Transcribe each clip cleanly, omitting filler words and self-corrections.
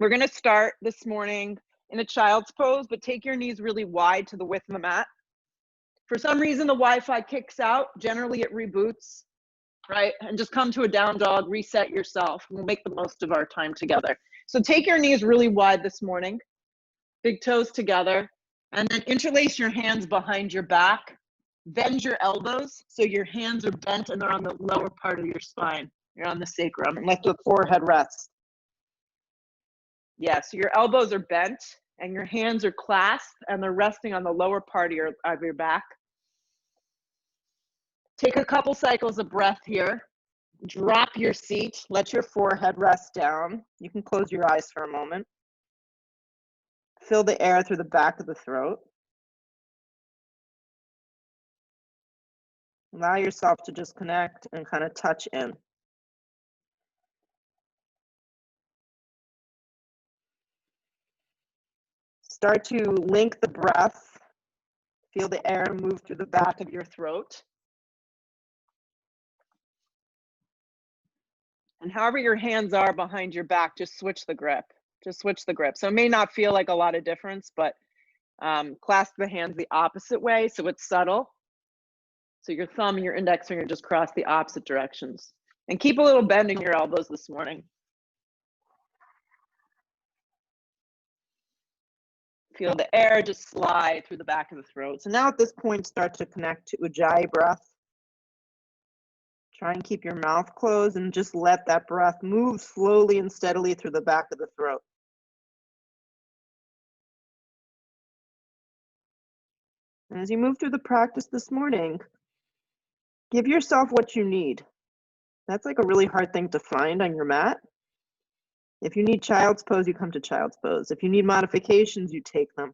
We're gonna start this morning in a child's pose, but take your knees really wide to the width of the mat. For some reason, the Wi-Fi kicks out. Generally, it reboots, right? And just come to a down dog, reset yourself. We'll make the most of our time together. So take your knees really wide this morning, big toes together, and then interlace your hands behind your back. Bend your elbows so your hands are bent and they're on the lower part of your spine. You're on the sacrum, and let the forehead rest. Yeah, so your elbows are bent and your hands are clasped and they're resting on the lower part of your back. Take a couple cycles of breath here. Drop your seat. Let your forehead rest down. You can close your eyes for a moment. Fill the air through the back of the throat. Allow yourself to just connect and kind of touch in. Start to link the breath. Feel the air move through the back of your throat. And however your hands are behind your back, just switch the grip. Just switch the grip. So it may not feel like a lot of difference, but clasp the hands the opposite way so it's subtle. So your thumb and your index finger just cross the opposite directions. And keep a little bend in your elbows this morning. Feel the air just slide through the back of the throat. So now at this point, start to connect to Ujjayi breath. Try and keep your mouth closed and just let that breath move slowly and steadily through the back of the throat. And as you move through the practice this morning, give yourself what you need. That's like a really hard thing to find on your mat. If you need child's pose, you come to child's pose. If you need modifications, you take them.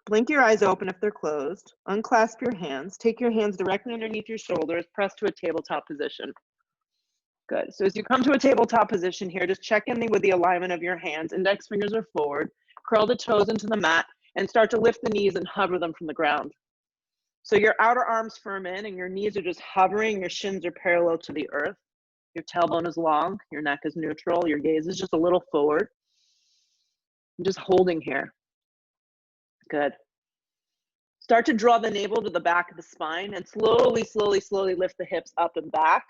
Blink your eyes open if they're closed. Unclasp your hands. Take your hands directly underneath your shoulders. Press to a tabletop position. Good. So as you come to a tabletop position here, just check in with the alignment of your hands. Index fingers are forward. Curl the toes into the mat and start to lift the knees and hover them from the ground. So your outer arms firm in and your knees are just hovering. Your shins are parallel to the earth. Your tailbone is long. Your neck is neutral. Your gaze is just a little forward. I'm just holding here. Good. Start to draw the navel to the back of the spine and slowly, slowly, slowly lift the hips up and back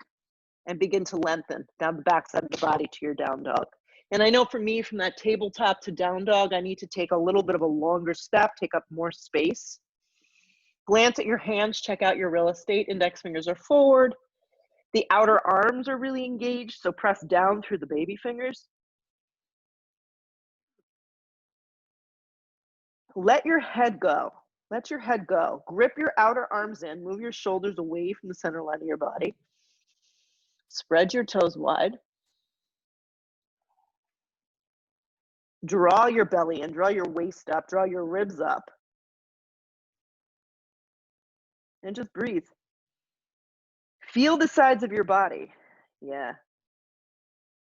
and begin to lengthen down the back side of the body to your down dog. And I know for me, from that tabletop to down dog, I need to take a little bit of a longer step, take up more space. Glance at your hands, check out your real estate. Index fingers are forward. The outer arms are really engaged, so press down through the baby fingers. Let your head go. Let your head go. Grip your outer arms in. Move your shoulders away from the center line of your body. Spread your toes wide. Draw your belly in. Draw your waist up. Draw your ribs up. And just breathe. Feel the sides of your body. Yeah.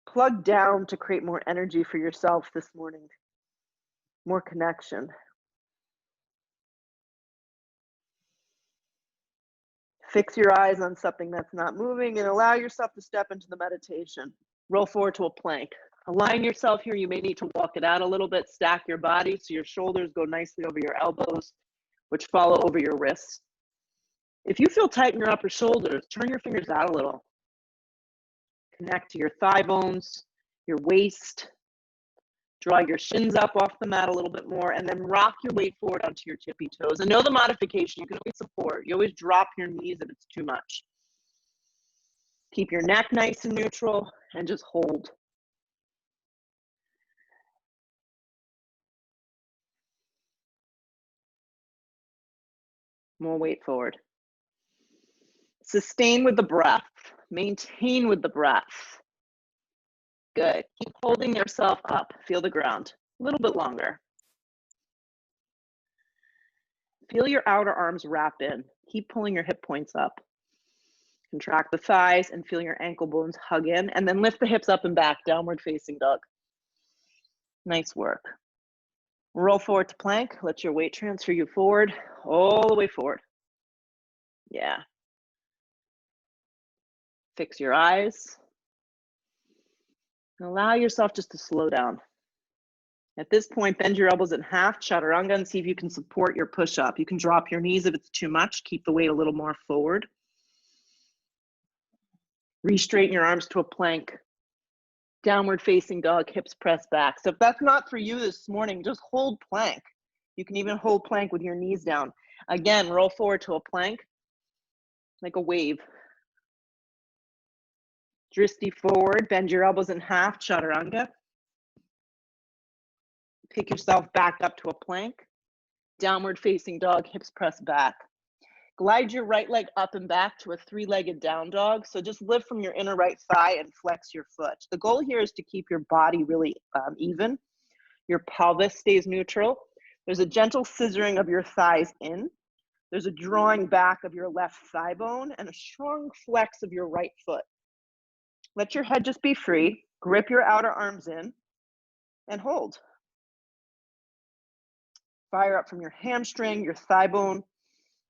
Plug down to create more energy for yourself this morning. More connection. Fix your eyes on something that's not moving and allow yourself to step into the meditation. Roll forward to a plank. Align yourself here. You may need to walk it out a little bit. Stack your body so your shoulders go nicely over your elbows, which follow over your wrists. If you feel tight in your upper shoulders, turn your fingers out a little. Connect to your thigh bones, your waist. Draw your shins up off the mat a little bit more, and then rock your weight forward onto your tippy toes. And know the modification, you can always support. You always drop your knees if it's too much. Keep your neck nice and neutral, and just hold. More weight forward. Sustain with the breath. Maintain with the breath. Good. Keep holding yourself up. Feel the ground. A little bit longer. Feel your outer arms wrap in. Keep pulling your hip points up. Contract the thighs and feel your ankle bones hug in, and then lift the hips up and back, downward facing dog. Nice work. Roll forward to plank. Let your weight transfer you forward, all the way forward. Yeah. Fix your eyes. And allow yourself just to slow down. At this point, bend your elbows in half, chaturanga, and see if you can support your push-up. You can drop your knees if it's too much. Keep the weight a little more forward. Re-straighten your arms to a plank. Downward facing dog, hips press back. So if that's not for you this morning, just hold plank. You can even hold plank with your knees down. Again, roll forward to a plank, like a wave. Dristi forward, bend your elbows in half, chaturanga. Pick yourself back up to a plank. Downward facing dog, hips press back. Glide your right leg up and back to a three-legged down dog. So just lift from your inner right thigh and flex your foot. The goal here is to keep your body really even. Your pelvis stays neutral. There's a gentle scissoring of your thighs in. There's a drawing back of your left thigh bone and a strong flex of your right foot. Let your head just be free. Grip your outer arms in and hold. Fire up from your hamstring, your thigh bone,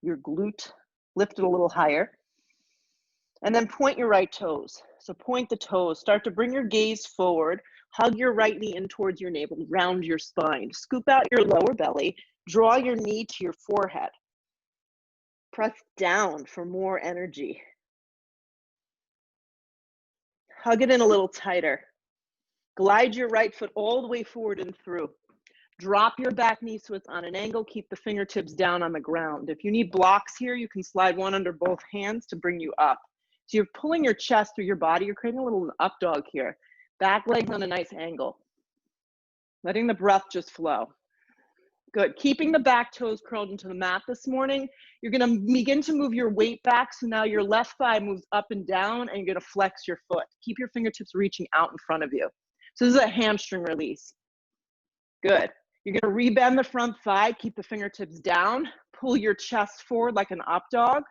your glute. Lift it a little higher. And then point your right toes. So point the toes. Start to bring your gaze forward. Hug your right knee in towards your navel. Round your spine. Scoop out your lower belly. Draw your knee to your forehead. Press down for more energy. Hug it in a little tighter. Glide your right foot all the way forward and through. Drop your back knee so it's on an angle. Keep the fingertips down on the ground. If you need blocks here, you can slide one under both hands to bring you up. So you're pulling your chest through your body. You're creating a little up dog here. Back legs on a nice angle. Letting the breath just flow. Good. Keeping the back toes curled into the mat this morning. You're going to begin to move your weight back. So now your left thigh moves up and down and you're going to flex your foot. Keep your fingertips reaching out in front of you. So this is a hamstring release. Good. You're going to rebend the front thigh. Keep the fingertips down. Pull your chest forward like an up dog.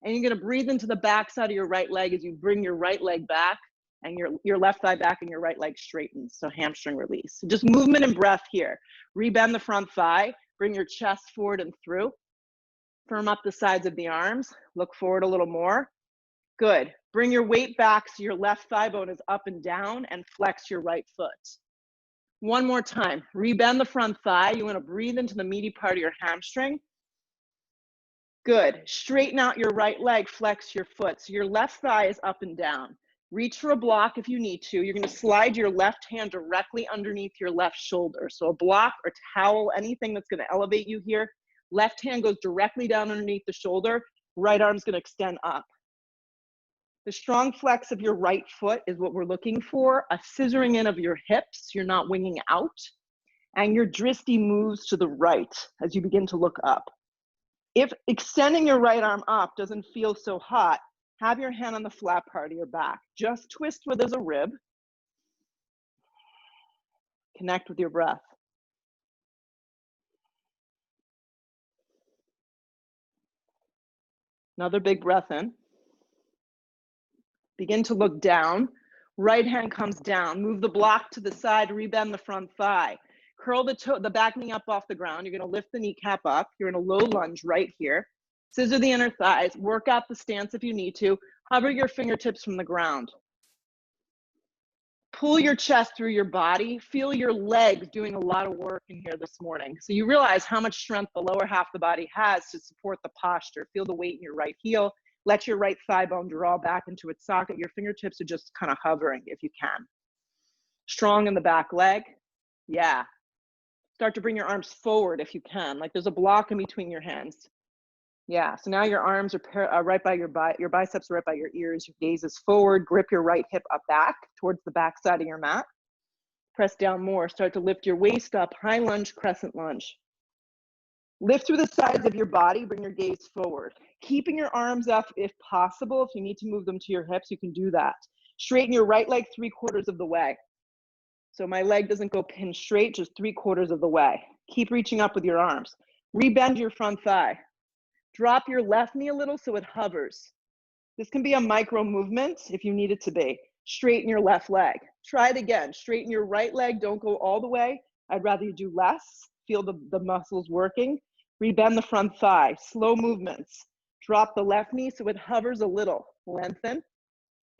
And you're going to breathe into the back side of your right leg as you bring your right leg back and your left thigh back and your right leg straightens. So hamstring release. So just movement and breath here. Rebend the front thigh. Bring your chest forward and through. Firm up the sides of the arms. Look forward a little more. Good. Bring your weight back so your left thigh bone is up and down and flex your right foot. One more time. Rebend the front thigh. You want to breathe into the meaty part of your hamstring. Good. Straighten out your right leg, flex your foot. So your left thigh is up and down. Reach for a block if you need to. You're going to slide your left hand directly underneath your left shoulder. So a block or towel, anything that's going to elevate you here. Left hand goes directly down underneath the shoulder. Right arm's going to extend up. The strong flex of your right foot is what we're looking for. A scissoring in of your hips. You're not winging out. And your dristi moves to the right as you begin to look up. If extending your right arm up doesn't feel so hot, have your hand on the flat part of your back. Just twist where there's a rib. Connect with your breath. Another big breath in. Begin to look down. Right hand comes down. Move the block to the side, rebend the front thigh. Curl the back knee up off the ground. You're going to lift the kneecap up. You're in a low lunge right here. Scissor the inner thighs. Work out the stance if you need to. Hover your fingertips from the ground. Pull your chest through your body. Feel your legs doing a lot of work in here this morning. So you realize how much strength the lower half of the body has to support the posture. Feel the weight in your right heel. Let your right thigh bone draw back into its socket. Your fingertips are just kind of hovering if you can. Strong in the back leg. Yeah. Start to bring your arms forward if you can. Like there's a block in between your hands. Yeah, so now your arms are right by your biceps are right by your ears. Your gaze is forward. Grip your right hip up back towards the back side of your mat. Press down more. Start to lift your waist up. High lunge, crescent lunge. Lift through the sides of your body. Bring your gaze forward. Keeping your arms up if possible. If you need to move them to your hips, you can do that. Straighten your right leg 3/4 of the way. So my leg doesn't go pin straight, just 3/4 of the way. Keep reaching up with your arms. Rebend your front thigh. Drop your left knee a little so it hovers. This can be a micro movement if you need it to be. Straighten your left leg. Try it again. Straighten your right leg. Don't go all the way. I'd rather you do less. Feel the muscles working. Rebend the front thigh. Slow movements. Drop the left knee so it hovers a little. Lengthen.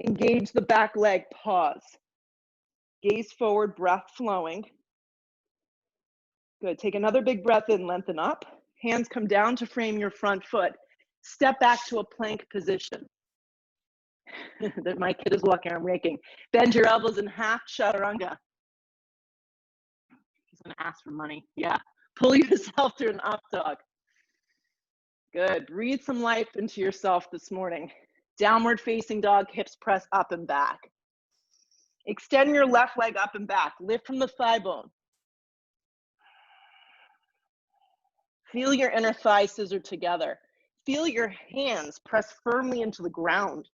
Engage the back leg. Pause. Gaze forward, breath flowing. Good, take another big breath in, lengthen up. Hands come down to frame your front foot. Step back to a plank position. That my kid is walking, I'm raking. Bend your elbows in half, chaturanga. He's gonna ask for money, yeah. Pull yourself to an up dog. Good, breathe some life into yourself this morning. Downward facing dog, hips press up and back. Extend your left leg up and back, lift from the thigh bone. Feel your inner thigh scissor together. Feel your hands press firmly into the ground.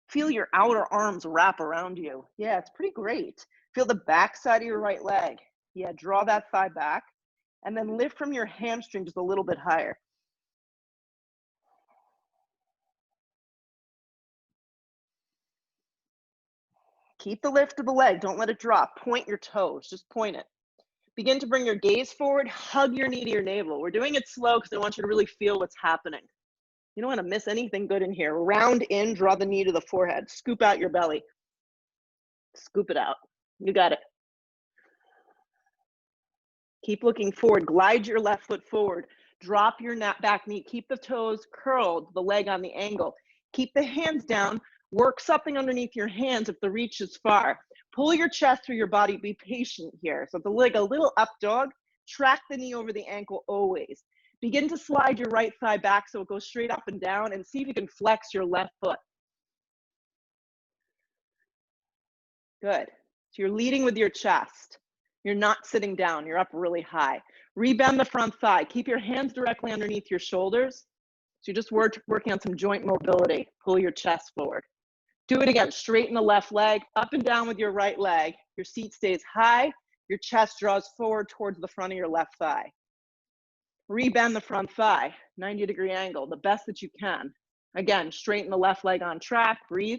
Feel your outer arms wrap around you. Yeah, it's pretty great. Feel the back side of your right leg. Yeah, draw that thigh back and then lift from your hamstring just a little bit higher. Keep the lift of the leg, don't let it drop. Point your toes, just point it. Begin to bring your gaze forward, hug your knee to your navel. We're doing it slow because I want you to really feel what's happening. You don't want to miss anything good in here. Round in, draw the knee to the forehead. Scoop out your belly. Scoop it out. You got it. Keep looking forward. Glide your left foot forward. Drop your back knee. Keep the toes curled, the leg on the angle. Keep the hands down. Work something underneath your hands if the reach is far. Pull your chest through your body. Be patient here. So the leg, a little up dog. Track the knee over the ankle always. Begin to slide your right thigh back so it goes straight up and down, and see if you can flex your left foot. Good. So you're leading with your chest. You're not sitting down. You're up really high. Rebend the front thigh. Keep your hands directly underneath your shoulders. So you're just working on some joint mobility. Pull your chest forward. Do it again. Straighten the left leg. Up and down with your right leg. Your seat stays high. Your chest draws forward towards the front of your left thigh. Rebend the front thigh. 90-degree angle. The best that you can. Again, straighten the left leg on track. Breathe.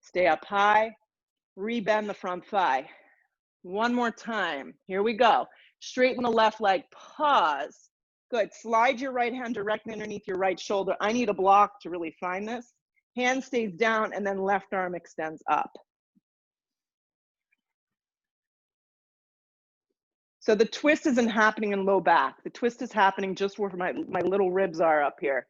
Stay up high. Rebend the front thigh. One more time. Here we go. Straighten the left leg. Pause. Good. Slide your right hand directly underneath your right shoulder. I need a block to really find this. Hand stays down and then left arm extends up. So the twist isn't happening in low back. The twist is happening just where my little ribs are up here.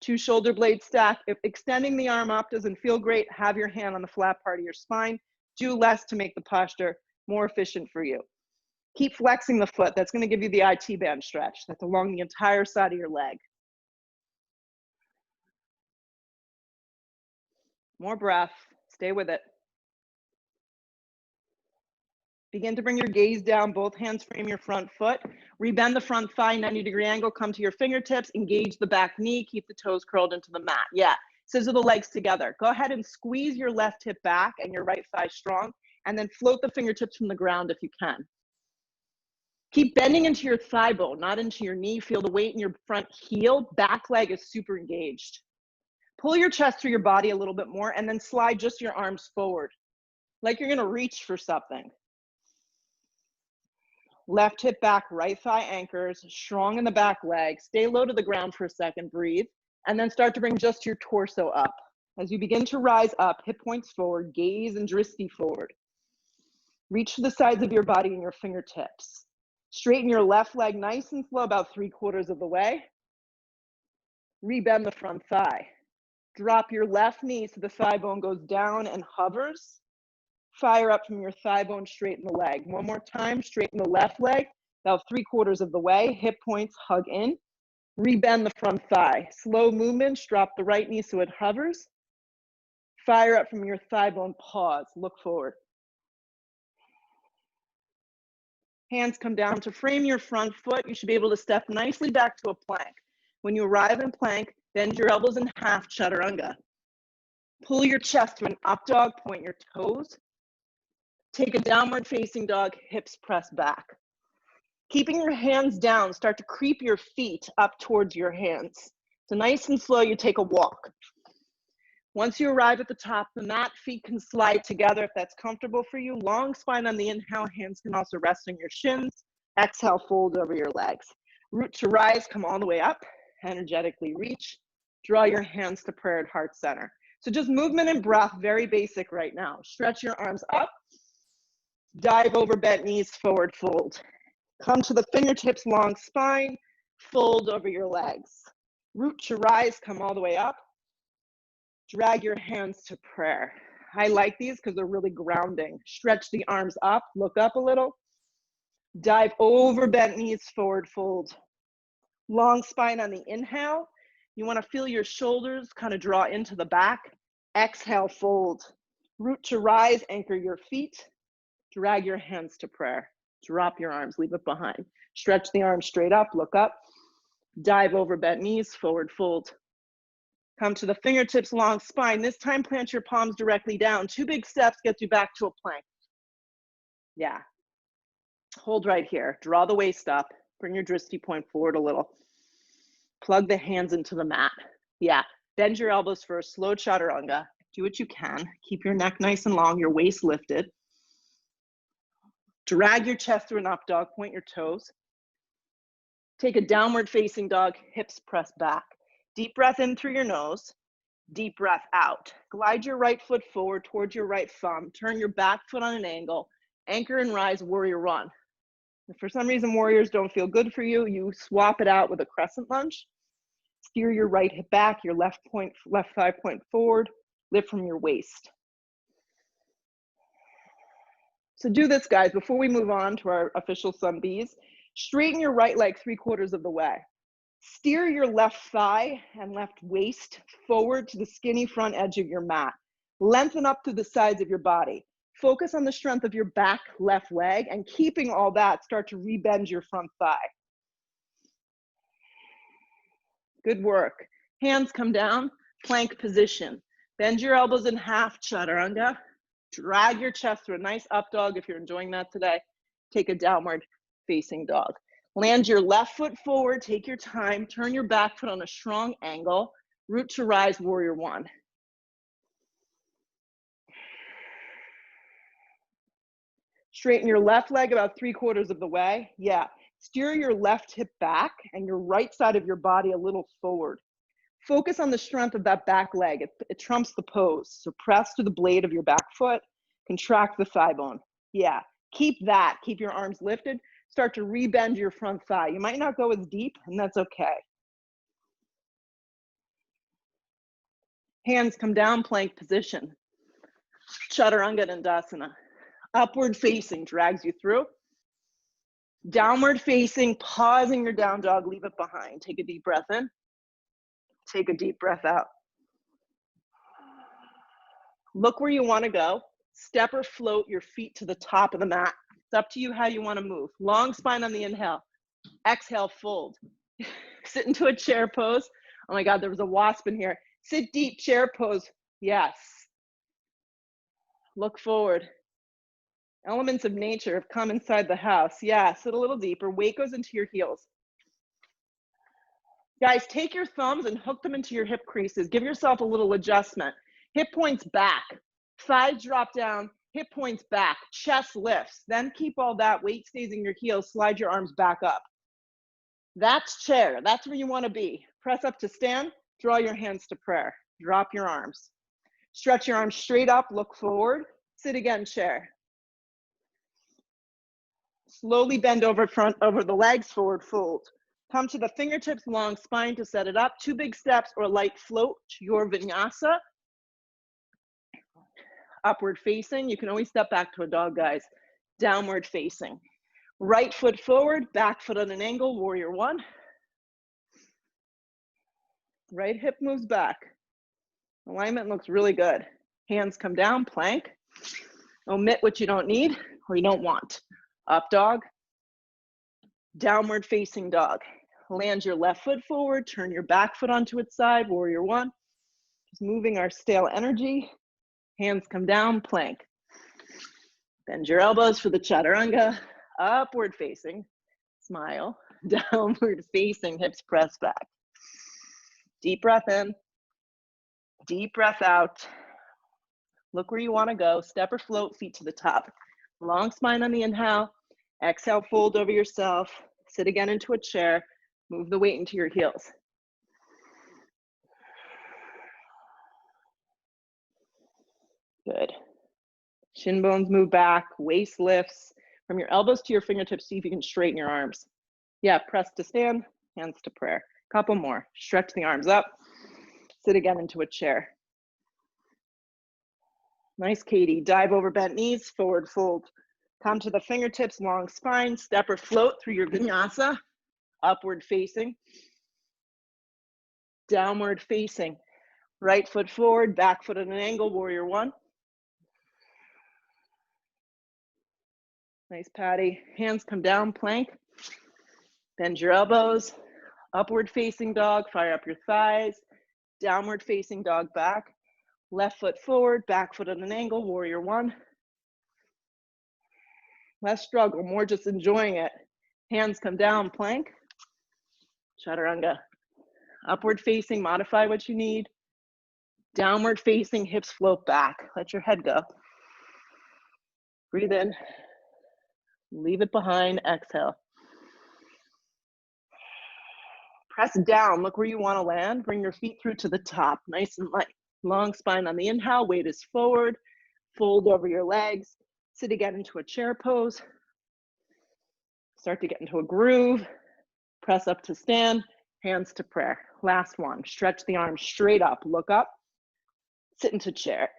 2 shoulder blades stacked. If extending the arm up doesn't feel great, have your hand on the flat part of your spine. Do less to make the posture more efficient for you. Keep flexing the foot. That's going to give you the IT band stretch. That's along the entire side of your leg. More breath. Stay with it. Begin to bring your gaze down. Both hands frame your front foot. Rebend the front thigh, 90-degree angle. Come to your fingertips. Engage the back knee. Keep the toes curled into the mat. Yeah. Scissor the legs together. Go ahead and squeeze your left hip back and your right thigh strong. And then float the fingertips from the ground if you can. Keep bending into your thigh bone, not into your knee. Feel the weight in your front heel. Back leg is super engaged. Pull your chest through your body a little bit more and then slide just your arms forward, like you're going to reach for something. Left hip back, right thigh anchors, strong in the back leg. Stay low to the ground for a second, breathe, and then start to bring just your torso up. As you begin to rise up, hip points forward, gaze and dristi forward. Reach to the sides of your body and your fingertips. Straighten your left leg nice and slow, about 3/4 of the way. Rebend the front thigh. Drop your left knee so the thigh bone goes down and hovers. Fire up from your thigh bone, straighten the leg. One more time, straighten the left leg, about 3/4 of the way. Hip points, hug in. Rebend the front thigh. Slow movements, drop the right knee so it hovers. Fire up from your thigh bone, pause, look forward. Hands come down to frame your front foot. You should be able to step nicely back to a plank. When you arrive in plank, bend your elbows in half, chaturanga. Pull your chest to an up dog, point your toes. Take a downward facing dog, hips press back. Keeping your hands down, start to creep your feet up towards your hands. So nice and slow, you take a walk. Once you arrive at the top of the mat, feet can slide together if that's comfortable for you. Long spine on the inhale, hands can also rest on your shins. Exhale, fold over your legs. Root to rise, come all the way up. Energetically reach. Draw your hands to prayer at heart center. So just movement and breath, very basic right now. Stretch your arms up. Dive over, bent knees, forward fold. Come to the fingertips, long spine, fold over your legs. Root to rise, come all the way up. Drag your hands to prayer. I like these because they're really grounding. Stretch the arms up, look up a little. Dive over, bent knees, forward fold. Long spine on the inhale. You want to feel your shoulders kind of draw into the back. Exhale, fold. Root to rise, anchor your feet. Drag your hands to prayer. Drop your arms, leave it behind. Stretch the arms straight up, look up. Dive over, bent knees, forward fold. Come to the fingertips, long spine. This time, plant your palms directly down. 2 big steps gets you back to a plank. Yeah. Hold right here. Draw the waist up. Bring your dristy point forward a little. Plug the hands into the mat. Yeah. Bend your elbows for a slow chaturanga. Do what you can. Keep your neck nice and long, your waist lifted. Drag your chest through an up dog. Point your toes. Take a downward facing dog. Hips press back. Deep breath in through your nose. Deep breath out. Glide your right foot forward towards your right thumb. Turn your back foot on an angle. Anchor and rise, warrior one. If for some reason warriors don't feel good for you, you swap it out with a crescent lunge. Steer your right hip back, your left thigh point forward. Lift from your waist. So do this, guys, before we move on to our official sun bees. Straighten your right leg 3/4 of the way. Steer your left thigh and left waist forward to the skinny front edge of your mat. Lengthen up through the sides of your body. Focus on the strength of your back left leg, and keeping all that, start to rebend your front thigh. Good work. Hands come down, plank position. Bend your elbows in half, chaturanga. Drag your chest through a nice up dog if you're enjoying that today. Take a downward facing dog. Land your left foot forward, take your time, turn your back foot on a strong angle, root to rise, warrior one. Straighten your left leg about 3/4 of the way. Yeah, steer your left hip back and your right side of your body a little forward. Focus on the strength of that back leg. It trumps the pose. So press to the blade of your back foot, contract the thigh bone. Yeah, keep that, keep your arms lifted. Start to rebend your front thigh. You might not go as deep, and that's okay. Hands come down, plank position. Chaturanga Dandasana. Upward facing drags you through. Downward facing, pausing your down dog, leave it behind. Take a deep breath in. Take a deep breath out. Look where you want to go. Step or float your feet to the top of the mat. It's up to you how you want to move. Long spine on the inhale. Exhale, fold. Sit into a chair pose. Oh my God, there was a wasp in here. Sit deep, chair pose. Yes. Look forward. Elements of nature have come inside the house. Yeah, sit a little deeper. Weight goes into your heels. Guys, take your thumbs and hook them into your hip creases. Give yourself a little adjustment. Hip points back. Thighs drop down. Hip points back. Chest lifts. Then keep all that. Weight stays in your heels. Slide your arms back up. That's chair. That's where you want to be. Press up to stand. Draw your hands to prayer. Drop your arms. Stretch your arms straight up. Look forward. Sit again, chair. Slowly bend over the legs, forward fold. Come to the fingertips, long spine to set it up. 2 big steps or light float to your vinyasa. Upward facing. You can always step back to a dog, guys. Downward facing. Right foot forward, back foot on an angle, warrior one. Right hip moves back. Alignment looks really good. Hands come down, plank. Omit what you don't need or you don't want. Up dog. Downward facing dog. Land your left foot forward, turn your back foot onto its side, warrior one. Just moving our stale energy. Hands come down, plank. Bend your elbows for the chaturanga. Upward facing, smile. Downward facing, hips press back. Deep breath in, deep breath out. Look where you want to go. Step or float, feet to the top. Long spine on the inhale. Exhale, fold over yourself. Sit again into a chair. Move the weight into your heels. Good. Shin bones move back, waist lifts. From your elbows to your fingertips, see if you can straighten your arms. Yeah, press to stand, hands to prayer. Couple more. Stretch the arms up. Sit again into a chair. Nice, Katie. Dive over bent knees, forward fold. Come to the fingertips, long spine. Step or float through your vinyasa. Upward facing. Downward facing. Right foot forward, back foot at an angle, warrior one. Nice, Patty. Hands come down, plank. Bend your elbows. Upward facing dog, fire up your thighs. Downward facing dog back. Left foot forward, back foot at an angle, warrior one. Less struggle, more just enjoying it. Hands come down, plank. Chaturanga. Upward facing, modify what you need. Downward facing, hips float back. Let your head go. Breathe in. Leave it behind, exhale. Press down, look where you want to land. Bring your feet through to the top, nice and light. Long spine on the inhale, weight is forward. Fold over your legs. Sit again into a chair pose. Start to get into a groove. Press up to stand, hands to prayer. Last one, stretch the arms straight up, look up. Sit into chair.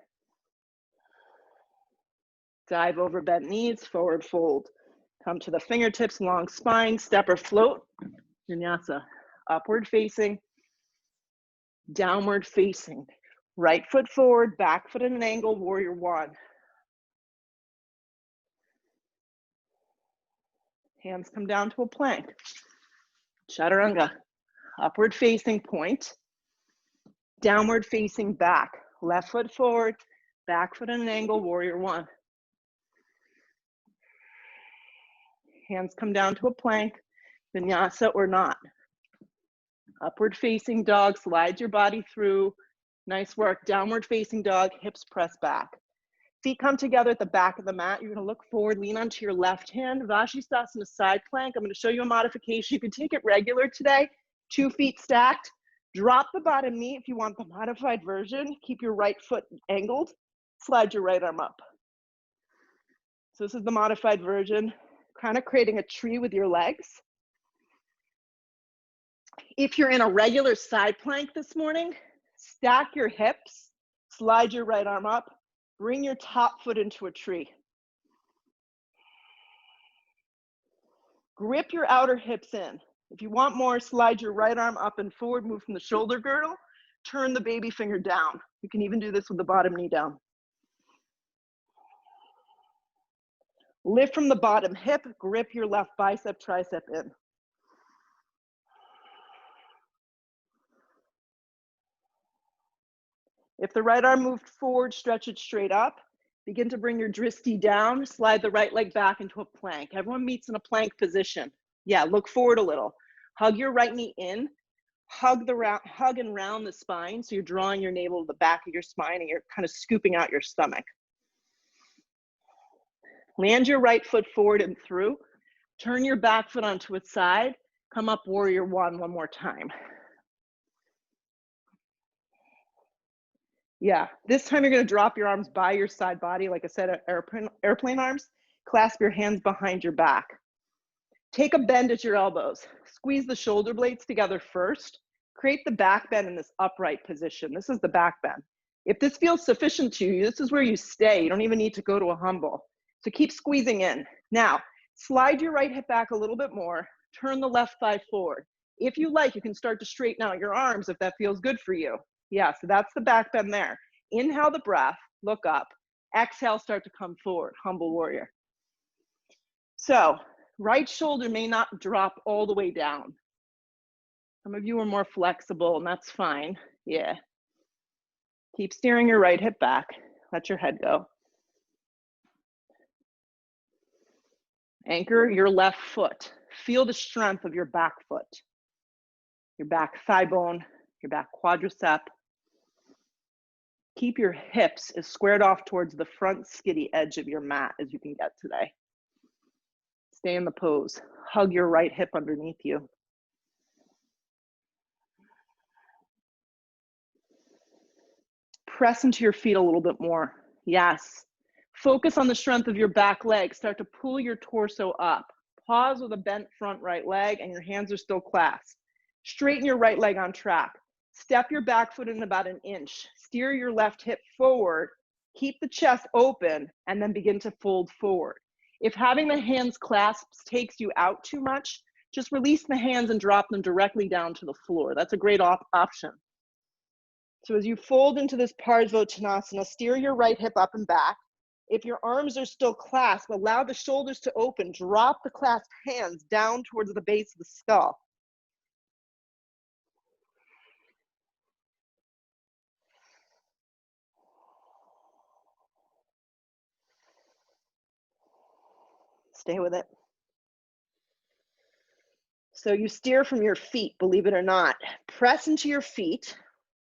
Dive over bent knees, forward fold. Come to the fingertips, long spine, step or float. Vinyasa. Upward facing, downward facing. Right foot forward, back foot at an angle, warrior one. Hands come down to a plank. Chaturanga. Upward facing point. Downward facing back. Left foot forward, back foot at an angle, warrior one. Hands come down to a plank, vinyasa or not. Upward facing dog, slide your body through. Nice work. Downward facing dog, hips press back. Feet come together at the back of the mat. You're gonna look forward, lean onto your left hand. Vashisthasana side plank. I'm gonna show you a modification. You can take it regular today, 2 feet stacked. Drop the bottom knee if you want the modified version. Keep your right foot angled. Slide your right arm up. So this is the modified version, kind of creating a tree with your legs. If you're in a regular side plank this morning, stack your hips, slide your right arm up, bring your top foot into a tree. Grip your outer hips in. If you want more, slide your right arm up and forward, move from the shoulder girdle, turn the baby finger down. You can even do this with the bottom knee down. Lift from the bottom hip, grip your left bicep, tricep in. If the right arm moved forward, stretch it straight up. Begin to bring your dristi down, slide the right leg back into a plank. Everyone meets in a plank position. Yeah, look forward a little. Hug your right knee in, hug and round the spine, so you're drawing your navel to the back of your spine and you're kind of scooping out your stomach. Land your right foot forward and through. Turn your back foot onto its side. Come up, warrior one more time. Yeah, this time you're gonna drop your arms by your side body, like I said, airplane arms. Clasp your hands behind your back. Take a bend at your elbows. Squeeze the shoulder blades together first. Create the back bend in this upright position. This is the back bend. If this feels sufficient to you, this is where you stay. You don't even need to go to a humble. So keep squeezing in. Now, slide your right hip back a little bit more. Turn the left thigh forward. If you like, you can start to straighten out your arms if that feels good for you. Yeah, so that's the back bend there. Inhale the breath, look up. Exhale, start to come forward, humble warrior. So, right shoulder may not drop all the way down. Some of you are more flexible, and that's fine. Yeah. Keep steering your right hip back. Let your head go. Anchor your left foot. Feel the strength of your back foot. Your back thigh bone, your back quadricep. Keep your hips as squared off towards the front skitty edge of your mat as you can get today. Stay in the pose. Hug your right hip underneath you. Press into your feet a little bit more. Yes. Focus on the strength of your back leg. Start to pull your torso up. Pause with a bent front right leg and your hands are still clasped. Straighten your right leg on track. Step your back foot in about an inch. Steer your left hip forward. Keep the chest open and then begin to fold forward. If having the hands clasped takes you out too much, just release the hands and drop them directly down to the floor. That's a great option. So as you fold into this Parsvottanasana, steer your right hip up and back. If your arms are still clasped, allow the shoulders to open. Drop the clasped hands down towards the base of the skull. Stay with it. So you steer from your feet, believe it or not. Press into your feet,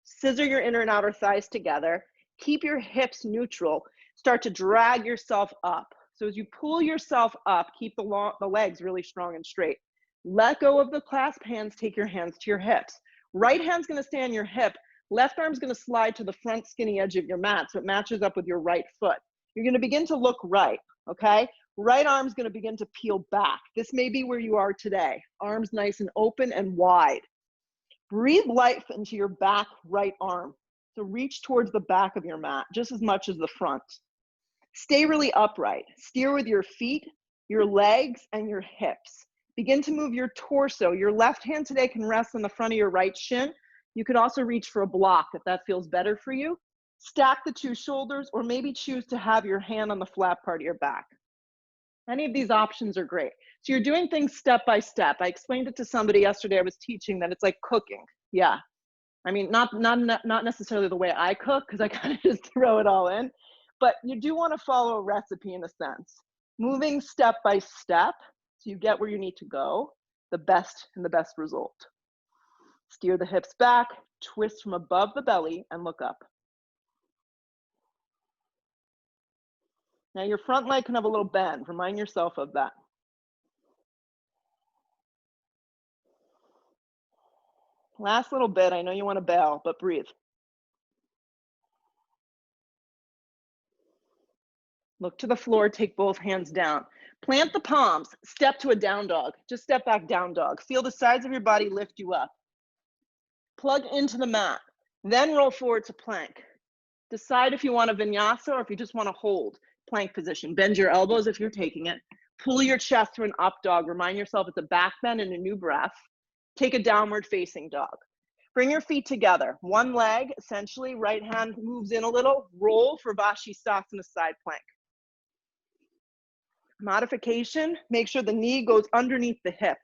scissor your inner and outer thighs together, keep your hips neutral, start to drag yourself up. So as you pull yourself up, keep the legs really strong and straight. Let go of the clasped hands, take your hands to your hips. Right hand's gonna stay on your hip, left arm's gonna slide to the front skinny edge of your mat so it matches up with your right foot. You're gonna begin to look right, okay? Right arm's gonna begin to peel back. This may be where you are today. Arms nice and open and wide. Breathe life into your back right arm. So reach towards the back of your mat just as much as the front. Stay really upright. Steer with your feet, your legs, and your hips. Begin to move your torso. Your left hand today can rest on the front of your right shin. You could also reach for a block if that feels better for you. Stack the two shoulders or maybe choose to have your hand on the flat part of your back. Any of these options are great. So you're doing things step by step. I explained it to somebody yesterday I was teaching that it's like cooking. Yeah. I mean, not necessarily the way I cook because I kind of just throw it all in, but you do want to follow a recipe in a sense. Moving step by step so you get where you need to go, the best result. Steer the hips back, twist from above the belly and look up. Now your front leg can have a little bend. Remind yourself of that. Last little bit. I know you want to bail, but breathe. Look to the floor, take both hands down. Plant the palms, step to a down dog. Just step back, down dog. Feel the sides of your body lift you up. Plug into the mat, then roll forward to plank. Decide if you want a vinyasa or if you just want to hold plank position. Bend your elbows if you're taking it. Pull your chest to an up dog. Remind yourself it's a back bend and a new breath. Take a downward facing dog. Bring your feet together. One leg, essentially, right hand moves in a little. Roll for Vashisthasana side plank. Modification, make sure the knee goes underneath the hip.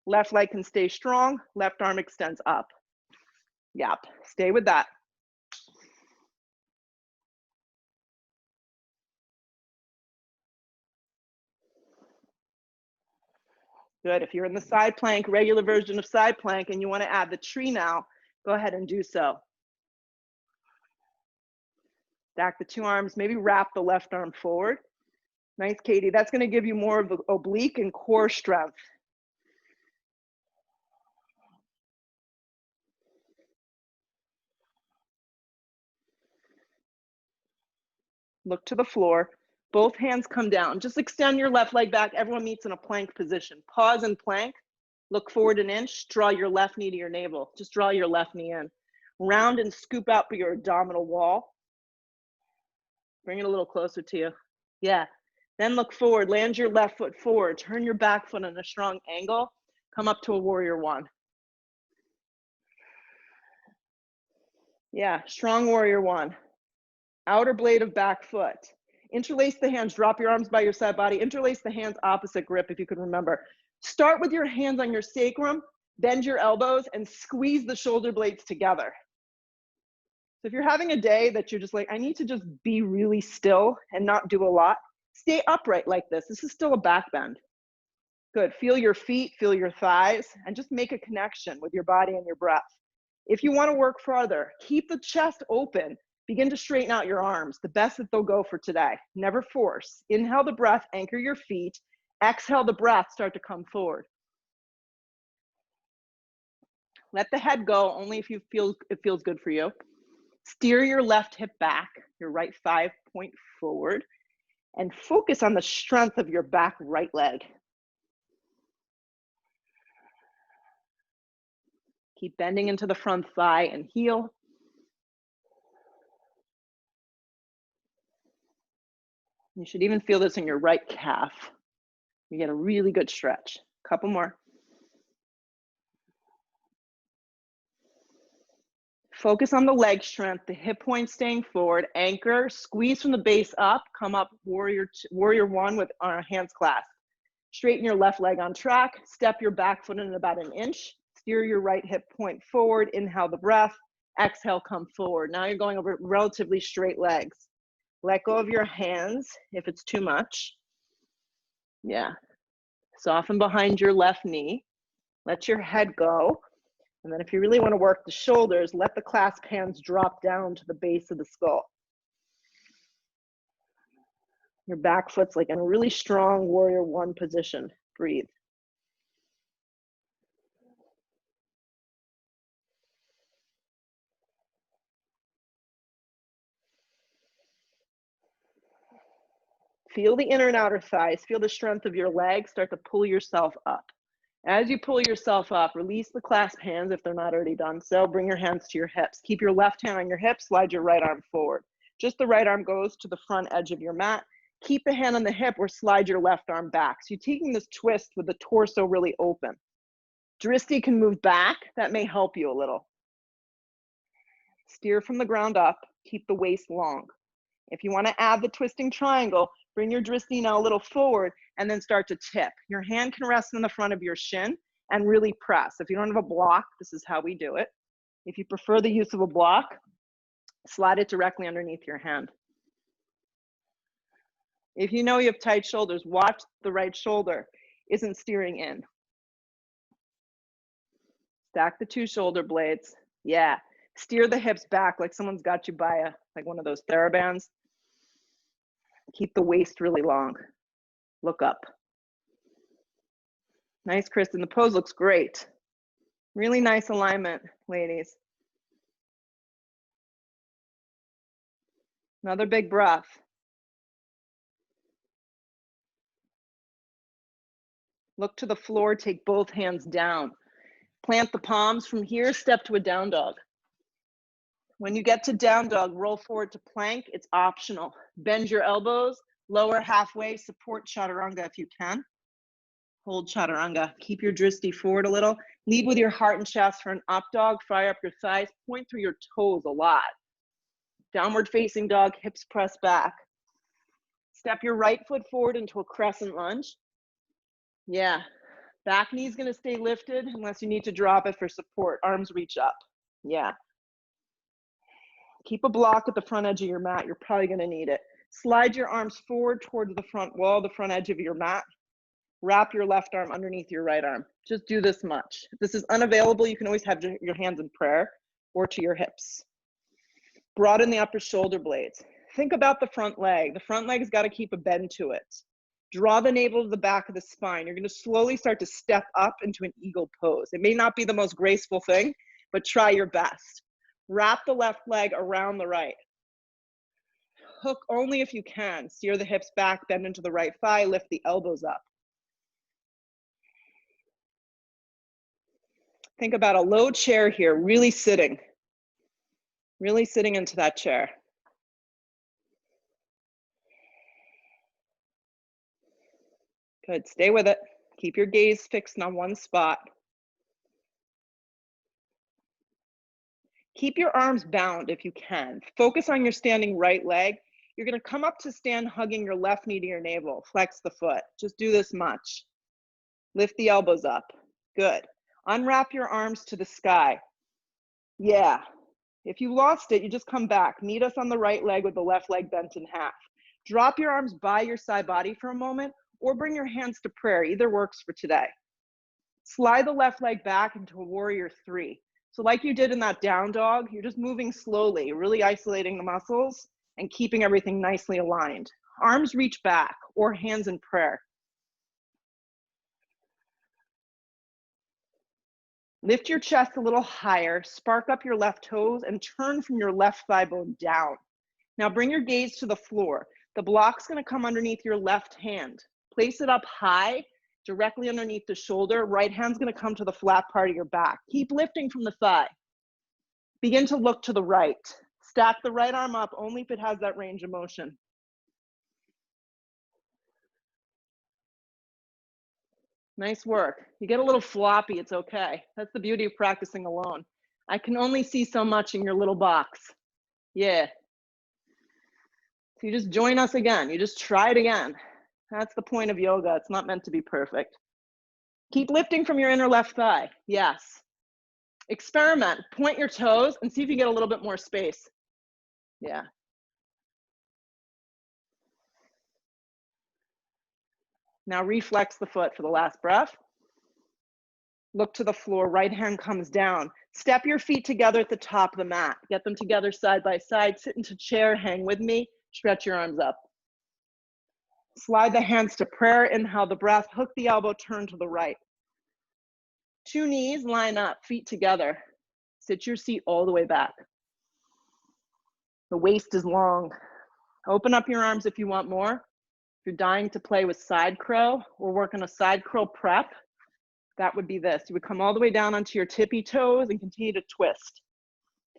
Left leg can stay strong, left arm extends up. Yep, stay with that. Good, if you're in the side plank, regular version of side plank, and you wanna add the tree now, go ahead and do so. Stack the two arms, maybe wrap the left arm forward. Nice, Katie, that's gonna give you more of the oblique and core strength. Look to the floor, both hands come down. Just extend your left leg back. Everyone meets in a plank position. Pause and plank. Look forward an inch. Draw your left knee to your navel. Just draw your left knee in. Round and scoop out for your abdominal wall. Bring it a little closer to you. Yeah. Then look forward. Land your left foot forward. Turn your back foot in a strong angle. Come up to a warrior one. Yeah. Strong warrior one. Outer blade of back foot. Interlace the hands, drop your arms by your side body, interlace the hands opposite grip if you can remember. Start with your hands on your sacrum, bend your elbows and squeeze the shoulder blades together. So if you're having a day that you're just like, I need to just be really still and not do a lot, stay upright like this. This is still a back bend. Good, feel your feet, feel your thighs, and just make a connection with your body and your breath. If you wanna work farther, keep the chest open. Begin to straighten out your arms, the best that they'll go for today. Never force. Inhale the breath, anchor your feet. Exhale the breath, start to come forward. Let the head go only if it feels good for you. Steer your left hip back, your right thigh point forward. And focus on the strength of your back right leg. Keep bending into the front thigh and heel. You should even feel this in your right calf. You get a really good stretch. Couple more. Focus on the leg strength, the hip points staying forward, anchor, squeeze from the base up, come up warrior one with our hands clasped. Straighten your left leg on track, step your back foot in about an inch, steer your right hip point forward, inhale the breath, exhale, come forward. Now you're going over relatively straight legs. Let go of your hands if it's too much. Yeah. Soften behind your left knee. Let your head go. And then if you really want to work the shoulders, let the clasped hands drop down to the base of the skull. Your back foot's like in a really strong warrior one position. Breathe. Feel the inner and outer thighs. Feel the strength of your legs. Start to pull yourself up. As you pull yourself up, release the clasped hands if they're not already done so. Bring your hands to your hips. Keep your left hand on your hip. Slide your right arm forward. Just the right arm goes to the front edge of your mat. Keep the hand on the hip or slide your left arm back. So you're taking this twist with the torso really open. Dristi can move back. That may help you a little. Steer from the ground up. Keep the waist long. If you want to add the twisting triangle, bring your dristi now a little forward and then start to tip. Your hand can rest in the front of your shin and really press. If you don't have a block, this is how we do it. If you prefer the use of a block, slide it directly underneath your hand. If you know you have tight shoulders, watch the right shoulder isn't steering in. Stack the two shoulder blades. Yeah. Steer the hips back like someone's got you by like one of those TheraBands. Keep the waist really long. Look up. Nice, Kristen. The pose looks great. Really nice alignment, ladies. Another big breath. Look to the floor, take both hands down. Plant the palms. From here, step to a down dog. When you get to down dog, roll forward to plank. It's optional. Bend your elbows, lower halfway, support chaturanga if you can. Hold chaturanga. Keep your dristi forward a little. Lead with your heart and chest for an up dog. Fire up your thighs. Point through your toes a lot. Downward facing dog, hips press back. Step your right foot forward into a crescent lunge. Yeah. Back knee's gonna stay lifted unless you need to drop it for support. Arms reach up. Yeah. Keep a block at the front edge of your mat. You're probably gonna need it. Slide your arms forward towards the front wall, the front edge of your mat. Wrap your left arm underneath your right arm. Just do this much. If this is unavailable, you can always have your hands in prayer or to your hips. Broaden the upper shoulder blades. Think about the front leg. The front leg's got to keep a bend to it. Draw the navel to the back of the spine. You're going to slowly start to step up into an eagle pose. It may not be the most graceful thing, but try your best. Wrap the left leg around the right. Hook only if you can. Steer the hips back, bend into the right thigh, lift the elbows up. Think about a low chair here, really sitting into that chair. Good, stay with it. Keep your gaze fixed on one spot. Keep your arms bound if you can. Focus on your standing right leg. You're gonna come up to stand hugging your left knee to your navel. Flex the foot, just do this much. Lift the elbows up, good. Unwrap your arms to the sky. Yeah, if you lost it, you just come back. Meet us on the right leg with the left leg bent in half. Drop your arms by your side body for a moment or bring your hands to prayer. Either works for today. Slide the left leg back into a warrior three. So like you did in that down dog, you're just moving slowly, really isolating the muscles and keeping everything nicely aligned. Arms reach back or hands in prayer. Lift your chest a little higher, spark up your left toes and turn from your left thigh bone down. Now bring your gaze to the floor. The block's gonna come underneath your left hand. Place it up high, directly underneath the shoulder. Right hand's gonna come to the flat part of your back. Keep lifting from the thigh. Begin to look to the right. Stack the right arm up only if it has that range of motion. Nice work. You get a little floppy, it's okay. That's the beauty of practicing alone. I can only see so much in your little box. Yeah. So you just join us again. You just try it again. That's the point of yoga. It's not meant to be perfect. Keep lifting from your inner left thigh. Yes. Experiment. Point your toes and see if you get a little bit more space. Yeah. Now reflex the foot for the last breath. Look to the floor, right hand comes down. Step your feet together at the top of the mat. Get them together side by side. Sit into chair, hang with me. Stretch your arms up. Slide the hands to prayer. Inhale the breath. Hook the elbow, turn to the right. Two knees line up, feet together. Sit your seat all the way back. The waist is long. Open up your arms if you want more. If you're dying to play with side crow or work on a side crow prep, that would be this. You would come all the way down onto your tippy toes and continue to twist,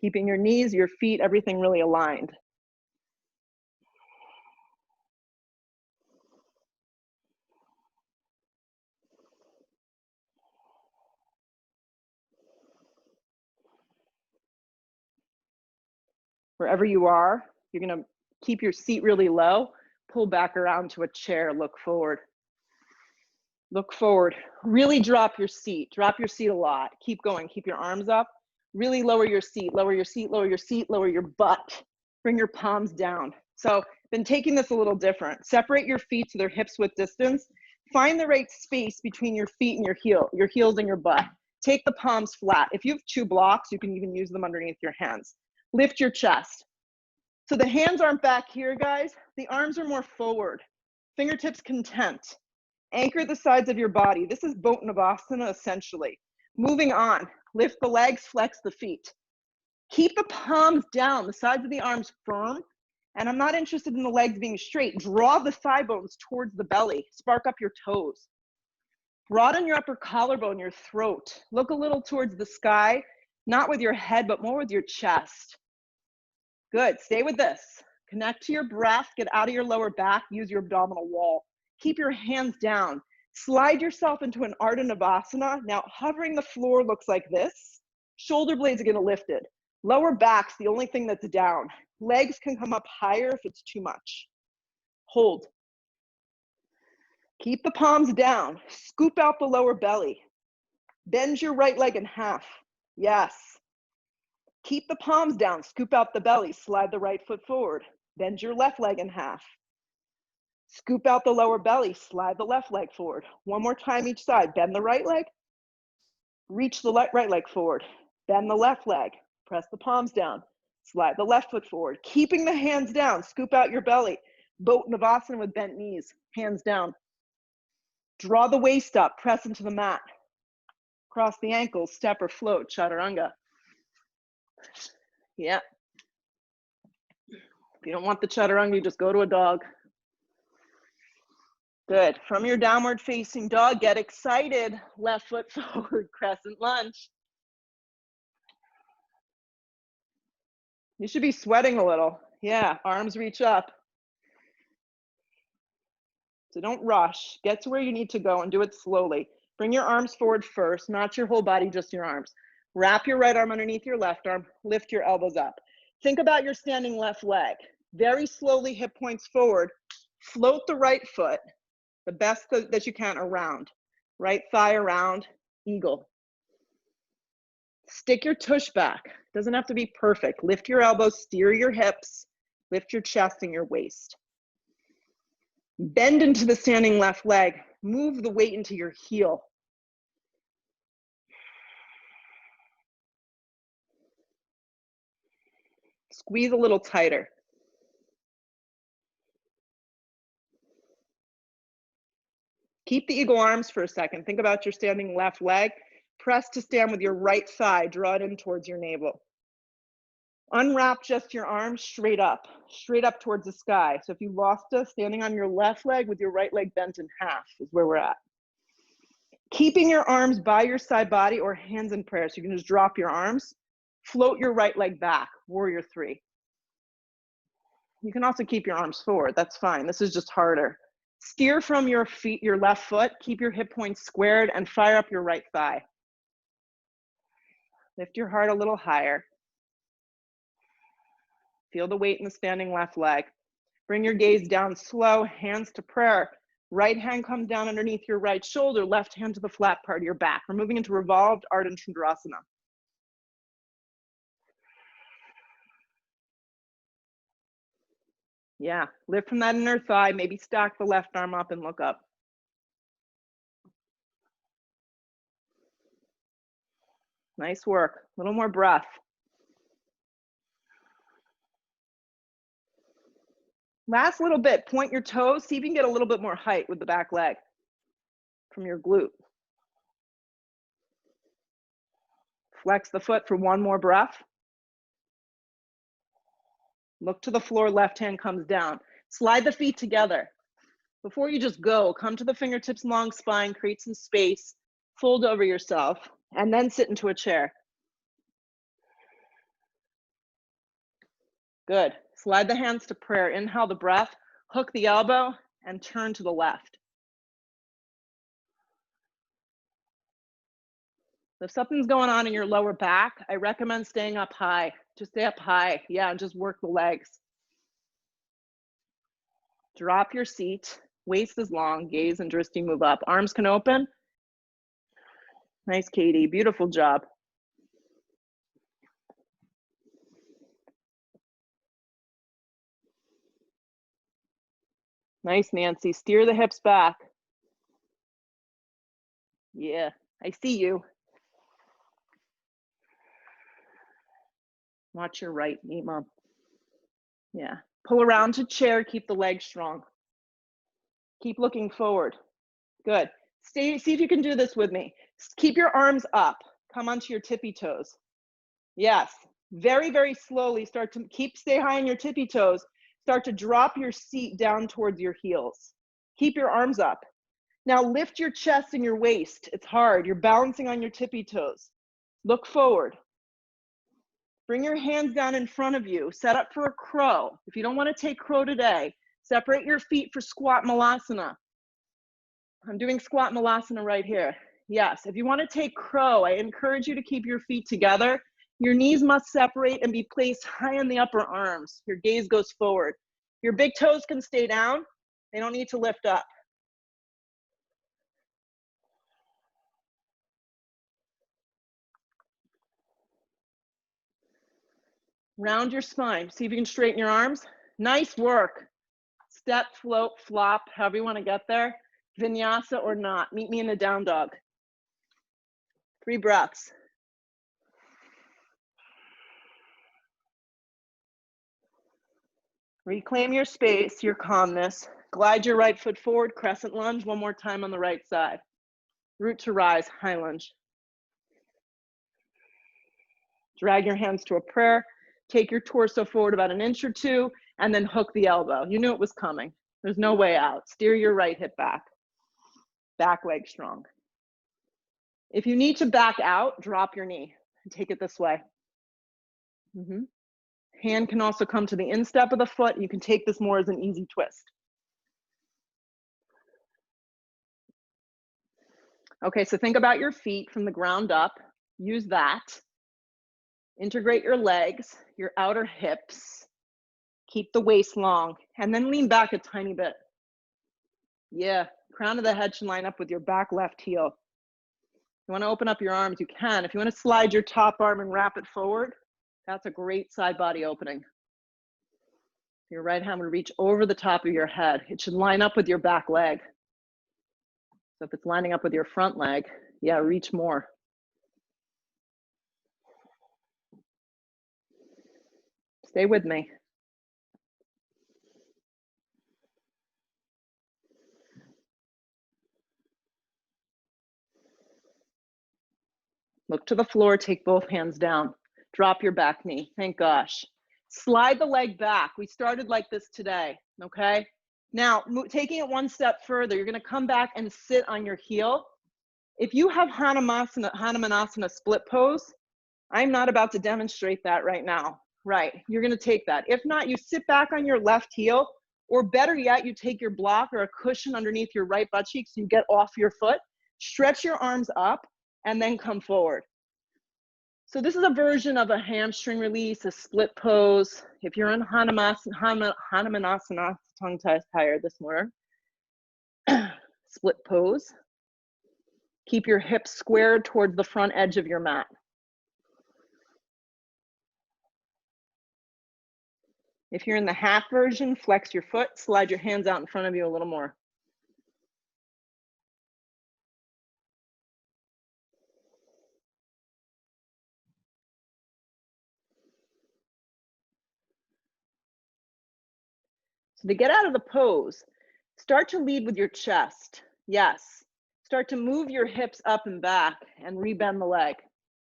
keeping your knees, your feet, everything really aligned. Wherever you are, you're gonna keep your seat really low, pull back around to a chair, look forward. Look forward, really drop your seat a lot. Keep going, keep your arms up. Really lower your seat, lower your seat, lower your seat, lower your butt. Bring your palms down. So been taking this a little different. Separate your feet so they're hips width distance. Find the right space between your feet and your heels and your butt. Take the palms flat. If you have two blocks, you can even use them underneath your hands. Lift your chest. So the hands aren't back here, guys. The arms are more forward. Fingertips content. Anchor the sides of your body. This is Bottanavasana essentially. Moving on, lift the legs, flex the feet. Keep the palms down, the sides of the arms firm. And I'm not interested in the legs being straight. Draw the thigh bones towards the belly. Spark up your toes. Broaden your upper collarbone, your throat. Look a little towards the sky, not with your head, but more with your chest. Good, stay with this. Connect to your breath, get out of your lower back, use your abdominal wall. Keep your hands down. Slide yourself into an Ardha Navasana. Now hovering the floor looks like this. Shoulder blades are gonna lift it. Lower back's the only thing that's down. Legs can come up higher if it's too much. Hold. Keep the palms down. Scoop out the lower belly. Bend your right leg in half. Yes. Keep the palms down. Scoop out the belly. Slide the right foot forward. Bend your left leg in half. Scoop out the lower belly. Slide the left leg forward. One more time each side. Bend the right leg. Reach the right leg forward. Bend the left leg. Press the palms down. Slide the left foot forward. Keeping the hands down. Scoop out your belly. Bottanavasana with bent knees. Hands down. Draw the waist up. Press into the mat. Cross the ankles. Step or float. Chaturanga. Yeah. If you don't want the chaturanga, you just go to a dog. Good. From your downward facing dog, get excited. Left foot forward, crescent lunge. You should be sweating a little. Yeah, arms reach up. So don't rush. Get to where you need to go and do it slowly. Bring your arms forward first, not your whole body, just your arms. Wrap your right arm underneath your left arm. Lift your elbows up. Think about your standing left leg. Very slowly, hip points forward. Float the right foot, the best that you can, around. Right thigh around, eagle. Stick your tush back. Doesn't have to be perfect. Lift your elbows, steer your hips, lift your chest and your waist. Bend into the standing left leg. Move the weight into your heel. Squeeze a little tighter. Keep the eagle arms for a second. Think about your standing left leg. Press to stand with your right thigh. Draw it in towards your navel. Unwrap just your arms straight up towards the sky. So if you lost us, standing on your left leg with your right leg bent in half is where we're at. Keeping your arms by your side body or hands in prayer. So you can just drop your arms, float your right leg back, warrior three. You can also keep your arms forward, that's fine. This is just harder. Steer from your feet, your left foot, keep your hip points squared and fire up your right thigh. Lift your heart a little higher. Feel the weight in the standing left leg. Bring your gaze down slow, hands to prayer. Right hand comes down underneath your right shoulder, left hand to the flat part of your back. We're moving into revolved Ardha Chandrasana. Yeah, lift from that inner thigh, maybe stack the left arm up and look up. Nice work, a little more breath. Last little bit, point your toes, see if you can get a little bit more height with the back leg from your glute. Flex the foot for one more breath. Look to the floor, left hand comes down. Slide the feet together. Before you just go, come to the fingertips, long spine, create some space, fold over yourself, and then sit into a chair. Good. Slide the hands to prayer. Inhale the breath, hook the elbow, and turn to the left. If something's going on in your lower back, I recommend staying up high. Just stay up high. Yeah, and just work the legs. Drop your seat. Waist is long. Gaze and drishti move up. Arms can open. Nice, Katie. Beautiful job. Nice, Nancy. Steer the hips back. Yeah, I see you. Watch your right knee, Mom. Yeah. Pull around to chair. Keep the legs strong. Keep looking forward. Good. See if you can do this with me. Keep your arms up. Come onto your tippy toes. Yes. Very, very slowly start to stay high on your tippy toes. Start to drop your seat down towards your heels. Keep your arms up. Now lift your chest and your waist. It's hard. You're balancing on your tippy toes. Look forward. Bring your hands down in front of you. Set up for a crow. If you don't want to take crow today, separate your feet for squat malasana. I'm doing squat malasana right here. Yes, if you want to take crow, I encourage you to keep your feet together. Your knees must separate and be placed high in the upper arms. Your gaze goes forward. Your big toes can stay down. They don't need to lift up. Round your spine. See if you can straighten your arms. Nice work. Step, float, flop, however you want to get there. Vinyasa or not. Meet me in the down dog. 3 breaths. Reclaim your space, your calmness. Glide your right foot forward, crescent lunge. One more time on the right side. Root to rise, high lunge. Drag your hands to a prayer. Take your torso forward about 1 inch or 2, and then hook the elbow. You knew it was coming. There's no way out. Steer your right hip back. Back leg strong. If you need to back out, drop your knee and take it this way. Hand can also come to the instep of the foot. You can take this more as an easy twist. Okay, so think about your feet from the ground up. Use that. Integrate your legs, your outer hips. Keep the waist long, and then lean back a tiny bit. Yeah, crown of the head should line up with your back left heel. You want to open up your arms, you can. If you want to slide your top arm and wrap it forward, that's a great side body opening. Your right hand would reach over the top of your head. It should line up with your back leg. So if it's lining up with your front leg, yeah, reach more. Stay with me. Look to the floor, take both hands down. Drop your back knee, thank gosh. Slide the leg back. We started like this today, okay? Now, taking it one step further, you're gonna come back and sit on your heel. If you have Hanumanasana split pose, I'm not about to demonstrate that right now. Right, you're gonna take that. If not, you sit back on your left heel, or better yet, you take your block or a cushion underneath your right butt cheek so you get off your foot, stretch your arms up, and then come forward. So this is a version of a hamstring release, a split pose. If you're in Hanumanasana, tongue tired this morning, split pose. Keep your hips squared towards the front edge of your mat. If you're in the half version, flex your foot, slide your hands out in front of you a little more. So to get out of the pose, start to lead with your chest. Yes. Start to move your hips up and back and rebend the leg.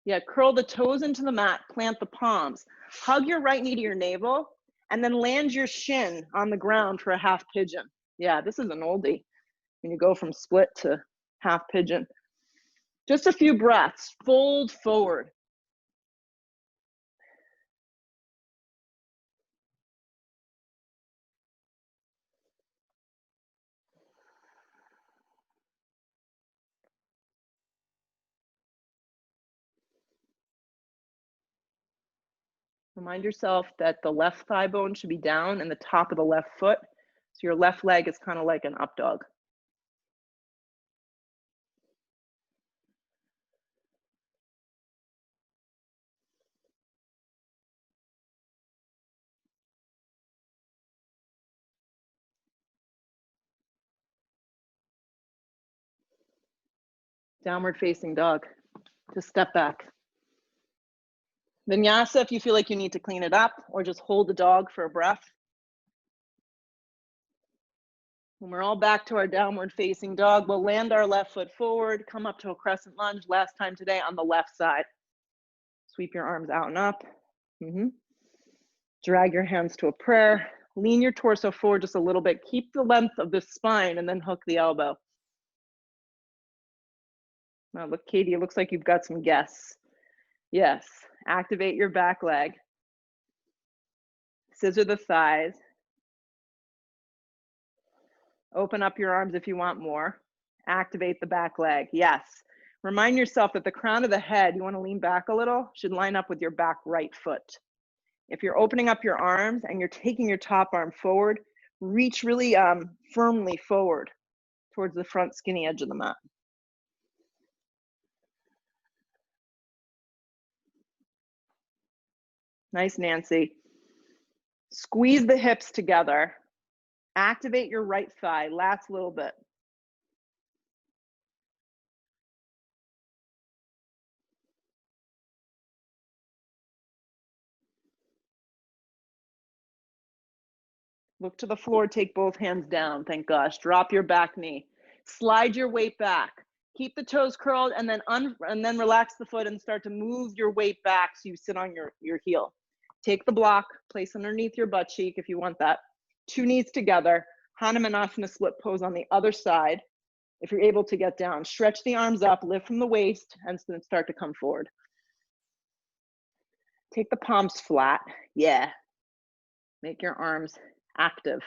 Yeah, curl the toes into the mat, plant the palms. Hug your right knee to your navel, and then land your shin on the ground for a half pigeon. Yeah, this is an oldie when you go from split to half pigeon. Just a few breaths, fold forward. Remind yourself that the left thigh bone should be down and the top of the left foot. So your left leg is kind of like an up dog. Downward facing dog. Just step back. Vinyasa, if you feel like you need to clean it up, or just hold the dog for a breath. When we're all back to our downward facing dog, we'll land our left foot forward, come up to a crescent lunge, last time today on the left side. Sweep your arms out and up. Drag your hands to a prayer. Lean your torso forward just a little bit. Keep the length of the spine and then hook the elbow. Now look, Katie, it looks like you've got some guests. Yes, activate your back leg. Scissor the thighs. Open up your arms if you want more. Activate the back leg, yes. Remind yourself that the crown of the head, you wanna lean back a little, should line up with your back right foot. If you're opening up your arms and you're taking your top arm forward, reach really firmly forward towards the front skinny edge of the mat. Nice, Nancy. Squeeze the hips together. Activate your right thigh, last little bit. Look to the floor, take both hands down, thank gosh. Drop your back knee. Slide your weight back. Keep the toes curled and then relax the foot and start to move your weight back so you sit on your heel. Take the block, place underneath your butt cheek if you want that. Two knees together, Hanumanasana split pose on the other side. If you're able to get down, stretch the arms up, lift from the waist, and then start to come forward. Take the palms flat, yeah. Make your arms active.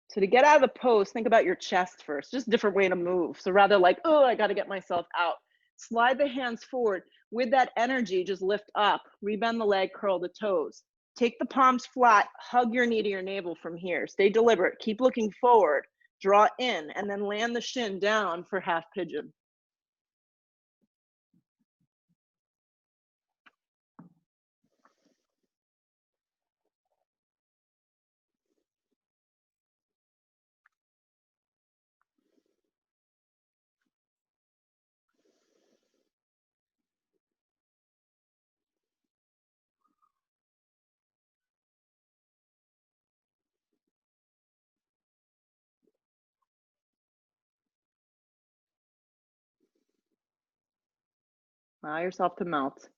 So to get out of the pose, think about your chest first, just a different way to move. So rather like, oh, I got to get myself out. Slide the hands forward. With that energy, just lift up, rebend the leg, curl the toes. Take the palms flat, hug your knee to your navel from here. Stay deliberate, keep looking forward, draw in, and then land the shin down for half pigeon. Allow yourself to melt.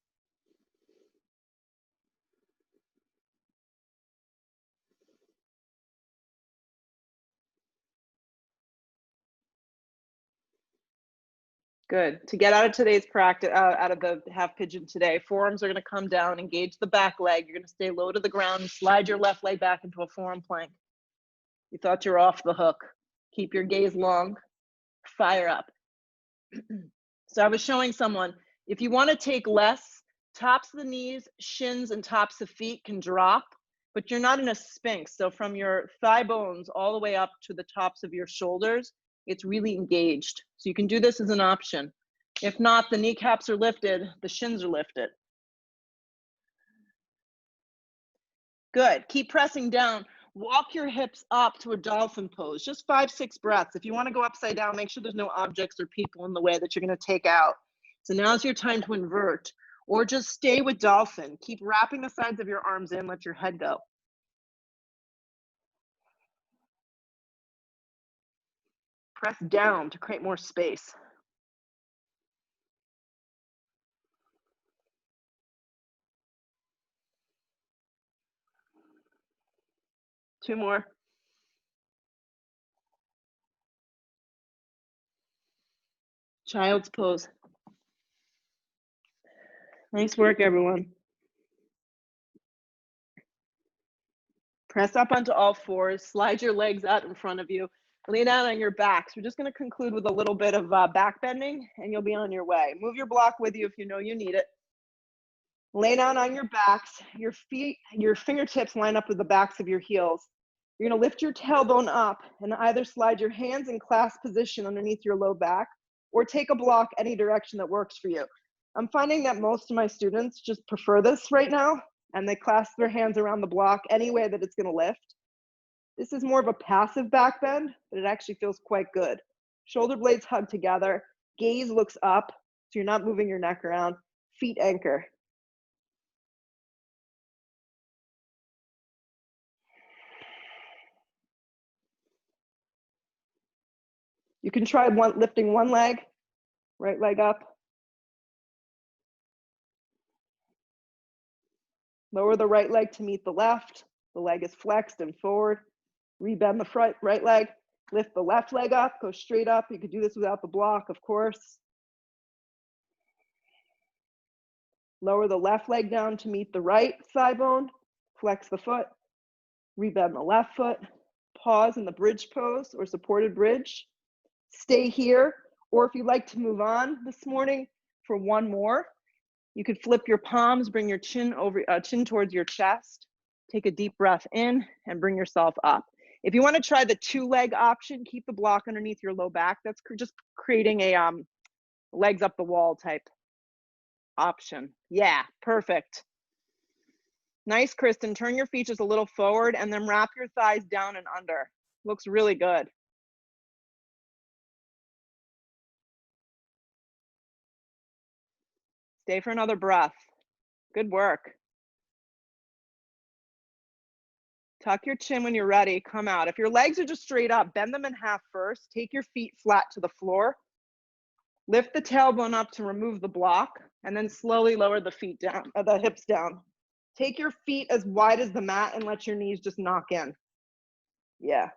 Good. To get out of today's practice, out of the half pigeon today, forearms are going to come down, engage the back leg. You're going to stay low to the ground and slide your left leg back into a forearm plank. You thought you were off the hook. Keep your gaze long. Fire up. So I was showing someone, if you want to take less, tops of the knees, shins, and tops of feet can drop, but you're not in a sphinx. So from your thigh bones all the way up to the tops of your shoulders, it's really engaged. So you can do this as an option. If not, the kneecaps are lifted, the shins are lifted. Good. Keep pressing down. Walk your hips up to a dolphin pose. Just 5-6 breaths. If you want to go upside down, make sure there's no objects or people in the way that you're going to take out. So now's your time to invert, or just stay with dolphin. Keep wrapping the sides of your arms in. Let your head go. Press down to create more space. Two more. Child's pose. Nice work, everyone. Press up onto all fours. Slide your legs out in front of you. Lay down on your backs. We're just going to conclude with a little bit of back bending, and you'll be on your way. Move your block with you if you know you need it. Lay down on your backs. Your feet, your fingertips line up with the backs of your heels. You're going to lift your tailbone up and either slide your hands in clasp position underneath your low back, or take a block any direction that works for you. I'm finding that most of my students just prefer this right now, and they clasp their hands around the block any way that it's going to lift. This is more of a passive back bend, but it actually feels quite good. Shoulder blades hug together, gaze looks up, so you're not moving your neck around, feet anchor. You can try lifting one leg, right leg up. Lower the right leg to meet the left. The leg is flexed and forward. Rebend the right leg. Lift the left leg up, go straight up. You could do this without the block, of course. Lower the left leg down to meet the right thigh bone. Flex the foot. Rebend the left foot. Pause in the bridge pose or supported bridge. Stay here, or if you'd like to move on this morning for one more, you could flip your palms, bring your chin towards your chest. Take a deep breath in and bring yourself up. If you want to try the two-leg option, keep the block underneath your low back. That's just creating a legs up the wall type option. Yeah, perfect. Nice, Kristen. Turn your feet just a little forward and then wrap your thighs down and under. Looks really good. Stay for another breath. Good work. Tuck your chin when you're ready. Come out. If your legs are just straight up, bend them in half first. Take your feet flat to the floor. Lift the tailbone up to remove the block, and then slowly lower the feet down, the hips down. Take your feet as wide as the mat and let your knees just knock in. Yeah.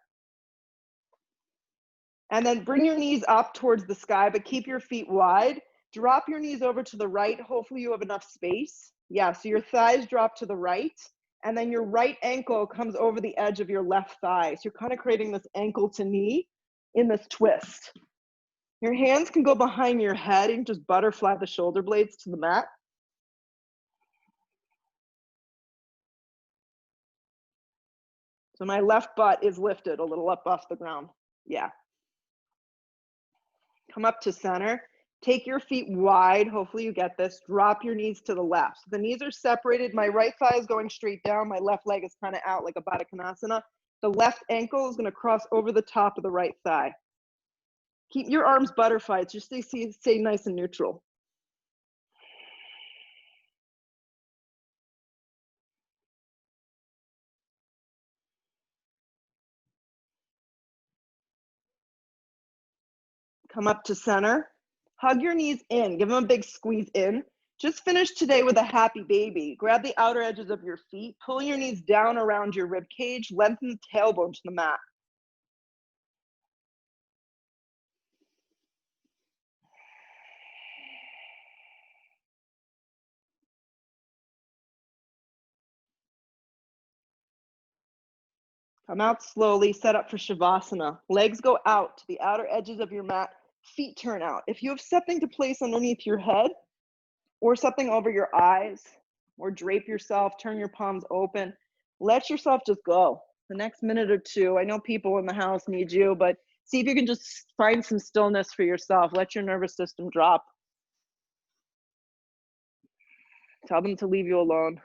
And then bring your knees up towards the sky, but keep your feet wide. Drop your knees over to the right. Hopefully you have enough space. Yeah, so your thighs drop to the right, and then your right ankle comes over the edge of your left thigh. So you're kind of creating this ankle to knee in this twist. Your hands can go behind your head and just butterfly the shoulder blades to the mat. So my left butt is lifted a little up off the ground. Yeah. Come up to center. Take your feet wide. Hopefully you get this. Drop your knees to the left. So the knees are separated. My right thigh is going straight down. My left leg is kind of out like a Baddha Konasana. The left ankle is going to cross over the top of the right thigh. Keep your arms butterflied. Just stay nice and neutral. Come up to center. Hug your knees in, give them a big squeeze in. Just finish today with a happy baby. Grab the outer edges of your feet, pull your knees down around your rib cage, lengthen the tailbone to the mat. Come out slowly, set up for Shavasana. Legs go out to the outer edges of your mat, feet turn out. If you have something to place underneath your head or something over your eyes, or drape yourself, turn your palms open, let yourself just go. The next minute or two, I know people in the house need you, but see if you can just find some stillness for yourself. Let your nervous system drop. Tell them to leave you alone.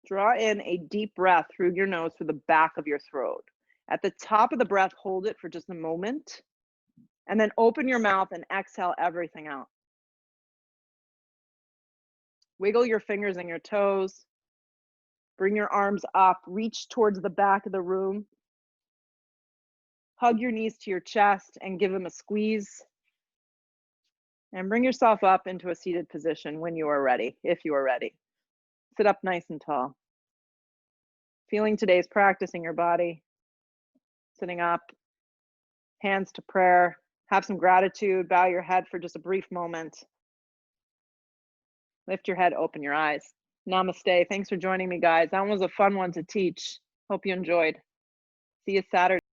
Draw in a deep breath through your nose through the back of your throat. At the top of the breath, hold it for just a moment, and then open your mouth and exhale everything out. Wiggle your fingers and your toes. Bring your arms up, reach towards the back of the room. Hug your knees to your chest and give them a squeeze. And bring yourself up into a seated position when you are ready, if you are ready. Sit up nice and tall. Feeling today's practice in your body. Sitting up, hands to prayer. Have some gratitude, bow your head for just a brief moment. Lift your head, open your eyes. Namaste. Thanks for joining me, guys. That one was a fun one to teach. Hope you enjoyed. See you Saturday.